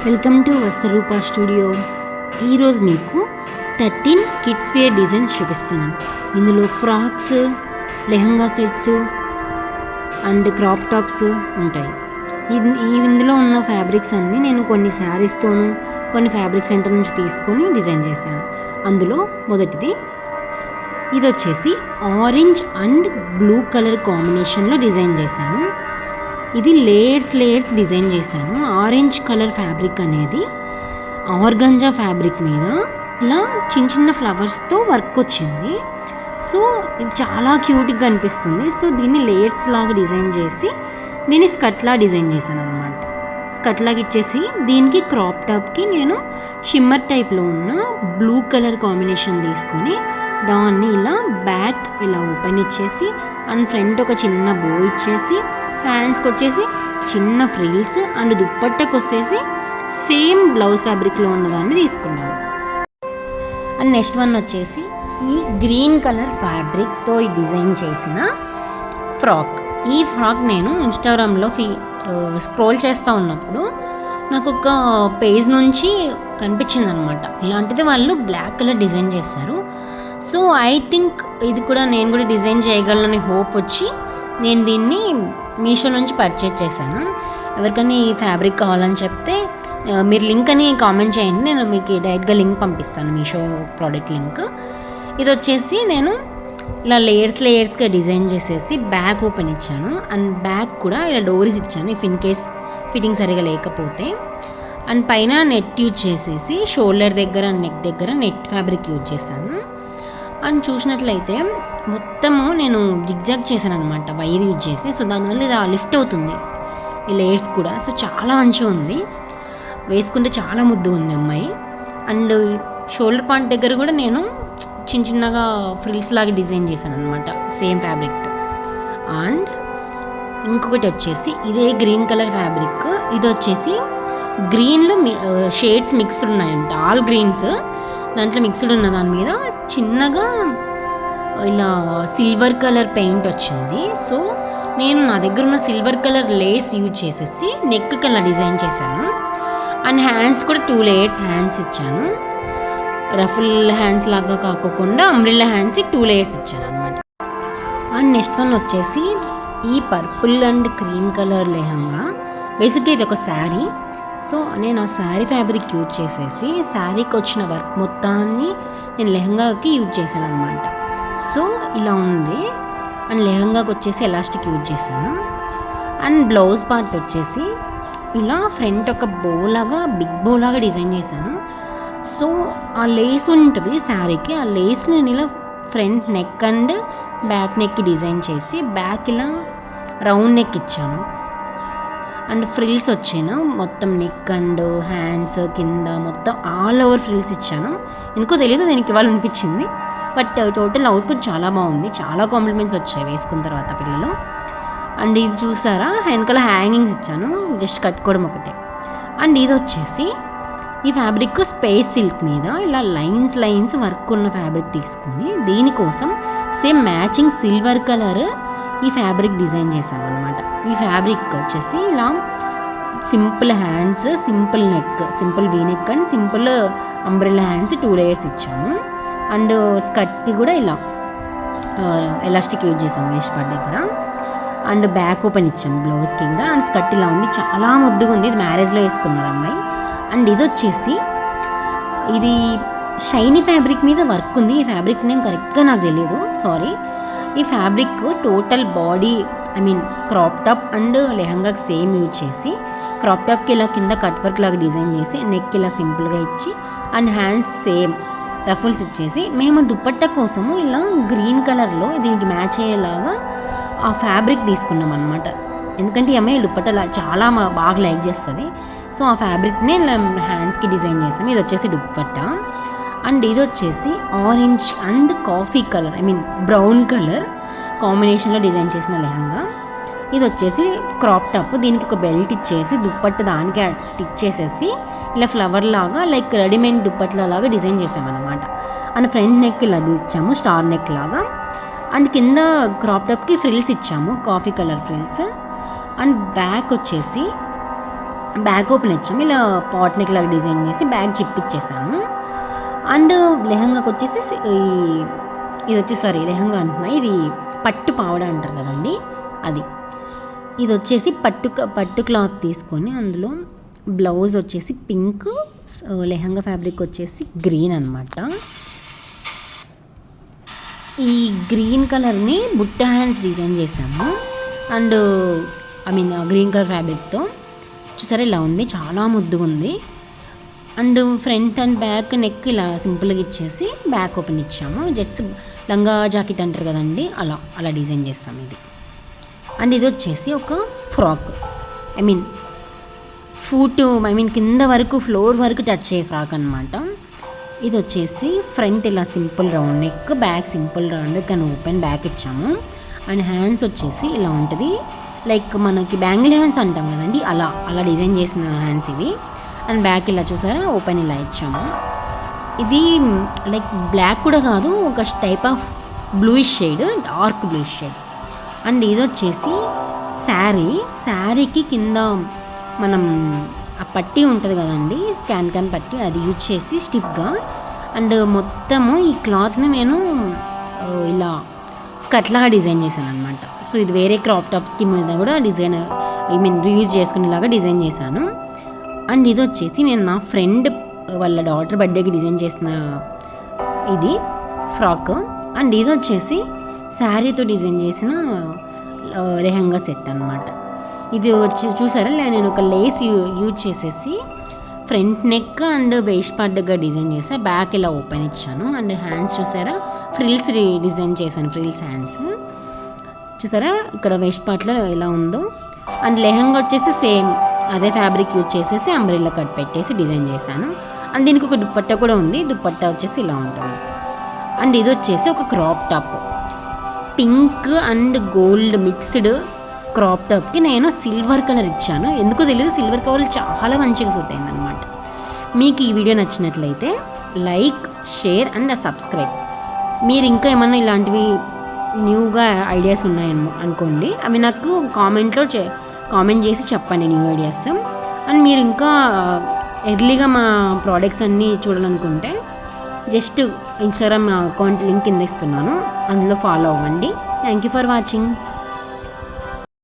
Welcome to వస్త్రరూప studio. ఈరోజు మీకు 13 kids wear designs చూపిస్తున్నాను. ఇందులో frocks, lehenga sets and crop tops ఉంటాయి. ఇందులో ఉన్న ఫ్యాబ్రిక్స్ అన్నీ నేను కొన్ని శారీస్తోనూ కొన్ని ఫ్యాబ్రిక్ సెంటర్ నుంచి తీసుకొని డిజైన్ చేశాను. అందులో మొదటిది ఇది వచ్చేసి ఆరెంజ్ అండ్ బ్లూ కలర్ కాంబినేషన్లో డిజైన్ చేశాను. ఇది లేయర్స్ డిజైన్ చేశాను. ఆరెంజ్ కలర్ ఫ్యాబ్రిక్ అనేది ఆర్గంజా ఫ్యాబ్రిక్ మీద ఇలా చిన్న ఫ్లవర్స్తో వర్క్ వచ్చింది. సో ఇది చాలా క్యూట్గా అనిపిస్తుంది. సో దీన్ని లేయర్స్ లాగా డిజైన్ చేసి దీన్ని స్కర్ట్లా డిజైన్ చేశాను అనమాట. స్కర్ట్లాగా ఇచ్చేసి దీనికి క్రాప్ టాప్కి నేను షిమ్మర్ టైప్లో ఉన్న బ్లూ కలర్ కాంబినేషన్ తీసుకొని దాన్ని ఇలా బ్యాక్ ఇలా ఓపెన్ ఇచ్చేసి అండ్ ఫ్రంట్ ఒక చిన్న బో ఇచ్చేసి హ్యాండ్స్కి వచ్చేసి చిన్న ఫ్రిల్స్ అండ్ దుప్పట్టకు వచ్చేసి సేమ్ బ్లౌజ్ ఫ్యాబ్రిక్లో ఉన్నదాన్ని తీసుకున్నాను. అండ్ నెక్స్ట్ వన్ వచ్చేసి ఈ గ్రీన్ కలర్ ఫ్యాబ్రిక్తో డిజైన్ చేసిన ఫ్రాక్. ఈ ఫ్రాక్ నేను ఇన్స్టాగ్రామ్లో స్క్రోల్ చేస్తూ ఉన్నప్పుడు నాకు ఒక పేజ్ నుంచి కనిపించింది అనమాట. ఇలాంటిది వాళ్ళు బ్లాక్ కలర్ డిజైన్ చేశారు. సో ఐ థింక్ ఇది కూడా నేను కూడా డిజైన్ చేయగలనని హోప్ వచ్చి నేను దీన్ని మీషో నుంచి పర్చేజ్ చేశాను. ఎవరికైనా ఈ ఫ్యాబ్రిక్ కావాలని చెప్తే మీరు లింక్ అని కామెంట్ చేయండి, నేను మీకు డైరెక్ట్గా లింక్ పంపిస్తాను, మీషో ప్రోడక్ట్ లింక్. ఇది వచ్చేసి నేను ఇలా లేయర్స్గా డిజైన్ చేసేసి బ్యాక్ ఓపెన్ ఇచ్చాను అండ్ బ్యాక్ కూడా ఇలా డోరీస్ ఇచ్చాను ఇఫ్ ఇన్ కేస్ ఫిట్టింగ్ సరిగా లేకపోతే. అండ్ పైన నెట్ యూజ్ చేసేసి షోల్డర్ దగ్గర నెక్ దగ్గర నెట్ ఫ్యాబ్రిక్ యూజ్ చేశాను. అండ్ చూసినట్లయితే మొత్తము నేను జిగ్జాగ్ చేశాను అనమాట వైర్ యూజ్ చేసి. సో దానివల్ల ఇది లిఫ్ట్ అవుతుంది ఈ లేయర్స్ కూడా. సో చాలా మంచిగా ఉంది, వేసుకుంటే చాలా ముద్దు ఉంది అమ్మాయి. అండ్ షోల్డర్ పార్ట్ దగ్గర కూడా నేను చిన్నగా ఫ్రిల్స్ లాగా డిజైన్ చేశాను అనమాట సేమ్ ఫ్యాబ్రిక్తో. అండ్ ఇంకొకటి వచ్చేసి ఇదే గ్రీన్ కలర్ ఫ్యాబ్రిక్. ఇది వచ్చేసి గ్రీన్లో షేడ్స్ మిక్స్డ్ ఉన్నాయంట, ఆల్ గ్రీన్స్ దాంట్లో మిక్స్డ్ ఉన్న దాని మీద చిన్నగా ఇలా సిల్వర్ కలర్ పెయింట్ వచ్చింది. సో నేను నా దగ్గర ఉన్న సిల్వర్ కలర్ లేస్ యూజ్ చేసేసి నెక్ కల్లా డిజైన్ చేశాను. అండ్ హ్యాండ్స్ కూడా 2 లేయర్స్ హ్యాండ్స్ ఇచ్చాను. రఫుల్ హ్యాండ్స్ లాగా కాకుండా అంబ్రెల్లా హ్యాండ్స్ 2 లేయర్స్ ఇచ్చాను అనమాట. అండ్ నెక్స్ట్ వన్ వచ్చేసి ఈ purple and cream colour lehenga. బేసిక్గా ఇది ఒక శారీ. సో నేను ఆ శారీ ఫ్యాబ్రిక్ యూజ్ చేసేసి శారీకి వచ్చిన వర్క్ మొత్తాన్ని నేను లెహంగాకి యూజ్ చేశాను అనమాట. సో ఇలా ఉంది. అండ్ లెహంగాకి వచ్చేసి ఎలాస్టిక్ యూజ్ చేశాను. అండ్ బ్లౌజ్ పార్ట్ వచ్చేసి ఇలా ఫ్రంట్ ఒక బోలాగా బిగ్ బోలాగా డిజైన్ చేశాను. సో ఆ లేస్ ఉంటుంది శారీకి, ఆ లేస్ నేను ఇలా ఫ్రంట్ నెక్ అండ్ బ్యాక్ నెక్కి డిజైన్ చేసి బ్యాక్ ఇలా రౌండ్ నెక్ ఇచ్చాను. అండ్ ఫ్రిల్స్ వచ్చాను మొత్తం నెక్ అండ్ హ్యాండ్స్ కింద మొత్తం ఆల్ ఓవర్ ఫ్రిల్స్ ఇచ్చాను. ఎందుకో తెలియదు దీనికి ఇవ్వాలనిపించింది, బట్ టోటల్ అవుట్పుట్ చాలా బాగుంది. చాలా కాంప్లిమెంట్స్ వచ్చాయి వేసుకున్న తర్వాత పిల్లలు. అండ్ ఇది చూసారా వెనకాల హ్యాంగింగ్స్ ఇచ్చాను, జస్ట్ కట్టుకోవడం ఒకటే. అండ్ ఇది వచ్చేసి ఈ ఫ్యాబ్రిక్ స్పేస్ సిల్క్ మీద ఇలా లైన్స్ వర్క్ ఉన్న ఫ్యాబ్రిక్ తీసుకుని దీనికోసం సేమ్ మ్యాచింగ్ సిల్వర్ కలర్ ఈ ఫ్యాబ్రిక్ డిజైన్ చేశాను అనమాట. ఈ ఫ్యాబ్రిక్ వచ్చేసి ఇలా simple hands, simple neck, simple V neck and simple umbrella hands 2 layers ఇచ్చాము. అండ్ స్కర్ట్కి కూడా ఇలా ఎలాస్టిక్ యూజ్ చేసాము వేస్ట్ పార్ట్ దగ్గర. అండ్ బ్యాక్ ఓపెన్ ఇచ్చాము బ్లౌజ్కి కూడా. అండ్ స్కర్ట్ ఇలా ఉంది, చాలా ముద్దుగా ఉంది. ఇది మ్యారేజ్లో వేసుకున్నారు అమ్మాయి. అండ్ ఇది వచ్చేసి ఇది షైనీ ఫ్యాబ్రిక్ మీద వర్క్ ఉంది. ఈ ఫ్యాబ్రిక్ నేమ్ కరెక్ట్గా నాకు తెలియదు, సారీ. ఈ fabric total body crop top and లెహంగాకి సేమ్ యూజ్ చేసి క్రాప్ టాప్కి ఇలా కింద కట్ వర్క్ లాగా డిజైన్ చేసి నెక్ ఇలా సింపుల్గా ఇచ్చి అండ్ హ్యాండ్స్ సేమ్ రఫుల్స్ ఇచ్చేసి మేము దుపట్టా కోసము ఇలా గ్రీన్ కలర్లో దీనికి మ్యాచ్ అయ్యేలాగా ఆ ఫ్యాబ్రిక్ తీసుకున్నాం అనమాట. ఎందుకంటే ఈ అమ్మాయి దుపట్టా చాలా బాగా లైక్ చేస్తుంది. సో ఆ ఫ్యాబ్రిక్ని హ్యాండ్స్కి డిజైన్ చేసాము. ఇది వచ్చేసి దుపట్టా. అండ్ ఇది వచ్చేసి orange and coffee colour brown colour కాంబినేషన్లో డిజైన్ చేసిన లెహంగా. ఇది వచ్చేసి క్రాప్ టాప్. దీనికి ఒక బెల్ట్ ఇచ్చేసి దుప్పట్టు దానికి స్టిచ్ చేసేసి ఇలా ఫ్లవర్ లాగా లైక్ రెడీమేడ్ దుప్పట్ల లాగా డిజైన్ చేసామన్నమాట. అండ్ ఫ్రంట్ నెక్ ఇలా ఇచ్చాము స్టార్ నెక్ లాగా. అండ్ కింద క్రాప్ టాప్కి ఫ్రిల్స్ ఇచ్చాము, coffee colour frills. And back వచ్చేసి బ్యాక్ ఓపెన్ ఇచ్చాము, ఇలా పాట్ నెక్ లాగా డిజైన్ చేసి బ్యాగ్ చిప్పిచ్చేసాము. అండ్ లెహంగాకి వచ్చేసి ఇది వచ్చి సారీ లెహంగా అంటున్నా, ఇది పట్టు పావడ అంటారు కదండి అది. ఇది వచ్చేసి పట్టు క్లాత్ తీసుకొని అందులో బ్లౌజ్ వచ్చేసి పింక్, లెహంగా ఫ్యాబ్రిక్ వచ్చేసి గ్రీన్ అనమాట. ఈ గ్రీన్ కలర్ని బుట్ట హ్యాండ్స్ డిజైన్ చేసాము. అండ్ గ్రీన్ కలర్ ఫ్యాబ్రిక్తో చూసారా ఇలా ఉంది, చాలా ముద్దుగా ఉంది. And front and back neck ఇలా సింపుల్గా ఇచ్చేసి బ్యాక్ ఓపెన్ ఇచ్చాము. జెట్స్ లంగా జాకెట్ అంటారు కదండి, అలా డిజైన్ చేస్తాము ఇది. అండ్ ఇది వచ్చేసి ఒక ఫ్రాక్, కింద వరకు ఫ్లోర్ వరకు టచ్ అయ్యే ఫ్రాక్ అనమాట. ఇది వచ్చేసి ఫ్రంట్ ఇలా simple round neck, back simple round కానీ ఓపెన్ బ్యాక్ ఇచ్చాము. అండ్ హ్యాండ్స్ వచ్చేసి ఇలా ఉంటుంది, లైక్ మనకి బ్యాంగిల్ హ్యాండ్స్ అంటాం కదండి, అలా డిజైన్ చేసిన హ్యాండ్స్ ఇవి. అండ్ బ్యాక్ ఇలా చూసారా ఓపెన్ ఇలా ఇచ్చాము. ఇది లైక్ బ్లాక్ కూడా కాదు, ఒక type of bluish shade, dark bluish shade. And ఇది వచ్చేసి శారీకి కింద మనం ఆ పట్టీ ఉంటుంది కదండి, క్యాన్ పట్టీ, అది యూజ్ చేసి స్టిఫ్గా. అండ్ మొత్తము ఈ క్లాత్ని నేను ఇలా స్కర్ట్లాగా డిజైన్ చేశాను అనమాట. సో ఇది వేరే క్రాప్ టాప్స్కి మీద కూడా డిజైన్ రీయూజ్ చేసుకునేలాగా డిజైన్ చేశాను. అండ్ ఇది వచ్చేసి నేను నా ఫ్రెండ్ వాళ్ళ డాటర్ బర్త్డేకి డిజైన్ చేసిన ఇది ఫ్రాక్. అండ్ ఇది వచ్చేసి శారీతో డిజైన్ చేసిన లెహంగా సెట్ అనమాట. ఇది వచ్చి చూసారా నేను ఒక లేస్ యూజ్ చేసేసి front neck and waste part దగ్గర డిజైన్ చేసా, బ్యాక్ ఇలా ఓపెన్ ఇచ్చాను. అండ్ హ్యాండ్స్ చూసారా ఫ్రిల్స్ డిజైన్ చేశాను, ఫ్రిల్స్ హ్యాండ్స్ చూసారా ఇక్కడ వేస్ట్ పార్ట్లో ఎలా ఉందో. అండ్ లెహంగా వచ్చేసి సేమ్ అదే ఫ్యాబ్రిక్ యూజ్ చేసేసి అంబ్రెల్లా కట్ పెట్టేసి డిజైన్ చేశాను. అండ్ దీనికి ఒక దుప్పట్టా కూడా ఉంది, దుప్పట్టా వచ్చేసి ఇలా ఉంటుంది. అండ్ ఇది వచ్చేసి ఒక crop top, pink and gold mixed crop టాప్కి నేను సిల్వర్ కలర్ ఇచ్చాను. ఎందుకో తెలియదు, సిల్వర్ కలర్ చాలా మంచిగా సూట్ అయింది అనమాట. మీకు ఈ వీడియో నచ్చినట్లయితే లైక్, షేర్ అండ్ సబ్స్క్రైబ్. మీరు ఇంకా ఏమన్నా ఇలాంటివి న్యూగా ఐడియాస్ ఉన్నాయని అనుకోండి, అవి నాకు కామెంట్ చేసి చెప్పండి న్యూ ఐడియాస్. అండ్ మీరు ఇంకా ఎర్లీగా మా ప్రోడక్ట్స్ అన్నీ చూడాలనుకుంటే జస్ట్ ఇన్స్టాగ్రామ్ అకౌంట్ లింక్ కింద ఇస్తున్నాను, అందులో ఫాలో అవ్వండి. Thank you for watching.